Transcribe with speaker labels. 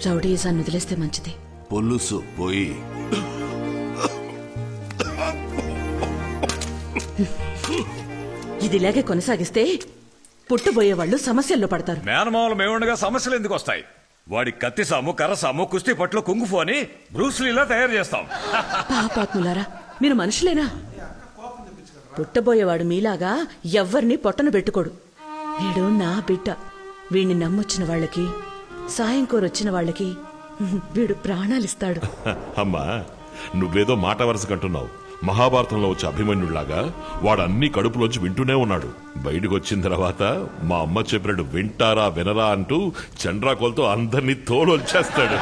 Speaker 1: రౌడీజాన్ని వదిలేస్తే మంచిది.
Speaker 2: పొలుసు పోయి
Speaker 1: ఇది ఇలాగే కొనసాగిస్తే పుట్టబోయే వాళ్ళు సమస్యల్లో పడతారు.
Speaker 3: మేనమావలు మేముండగా సమస్యలు ఎందుకు వస్తాయి? వాడి కత్తి సాము, కర్ర సాము, కుస్తీ పట్లు, కుంగుఫు అని బ్రూస్లీలా తయారు చేస్తాం.
Speaker 1: పాపాత్ములారా, మీరు మనుషులేనా? పుట్టబోయేవాడు మీలాగా ఎవ్వరిని పొట్టను పెట్టుకోడు. వీడు నా బిడ్డ. వీడిని నమ్మొచ్చిన వాళ్ళకి, సాయం కోరొచ్చిన వాళ్ళకి వీడు ప్రాణాలిస్తాడు.
Speaker 4: అమ్మా, నువ్వేదో మాట వరుస కంటున్నావు. మహాభారతంలో వచ్చే అభిమన్యుడిలాగా వాడు అన్ని కడుపులోంచి వింటూనే ఉన్నాడు. బయటకు వచ్చిన తర్వాత మా అమ్మ చెప్పినట్టు వింటారా వినరా అంటూ చండ్రాకోలతో అందరినీ తోలొచ్చేస్తాడు.